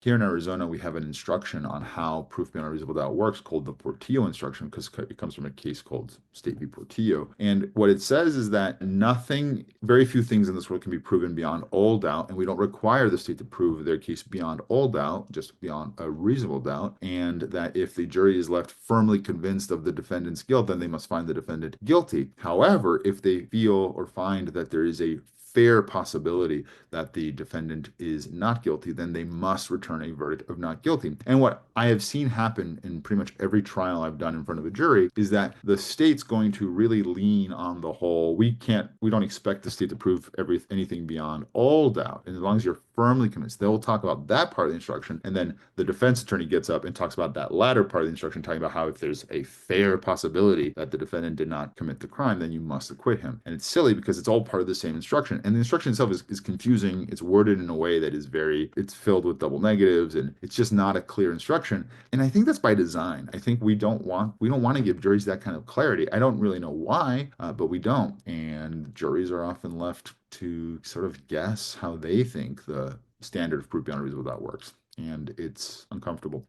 Here in Arizona, we have an instruction on how proof beyond a reasonable doubt works called the Portillo instruction because it comes from a case called State v. Portillo. And what it says is that very few things in this world can be proven beyond all doubt, and we don't require the state to prove their case beyond all doubt, just beyond a reasonable doubt, and that if the jury is left firmly convinced of the defendant's guilt, then they must find the defendant guilty. However, if they feel or find that there is a fair possibility that the defendant is not guilty, then they must return a verdict of not guilty. And what I have seen happen in pretty much every trial I've done in front of a jury is that the state's going to really lean on the whole, we don't expect the state to prove anything beyond all doubt. And as long as you're firmly convinced, they'll talk about that part of the instruction. And then the defense attorney gets up and talks about that latter part of the instruction, talking about how if there's a fair possibility that the defendant did not commit the crime, then you must acquit him. And it's silly because it's all part of the same instruction. And the instruction itself is confusing. It's worded in a way that it's filled with double negatives, and it's just not a clear instruction. And I think that's by design. I think we don't want to give juries that kind of clarity. I don't really know why, but we don't. And juries are often left to sort of guess how they think the standard of proof beyond a reasonable doubt works. And it's uncomfortable.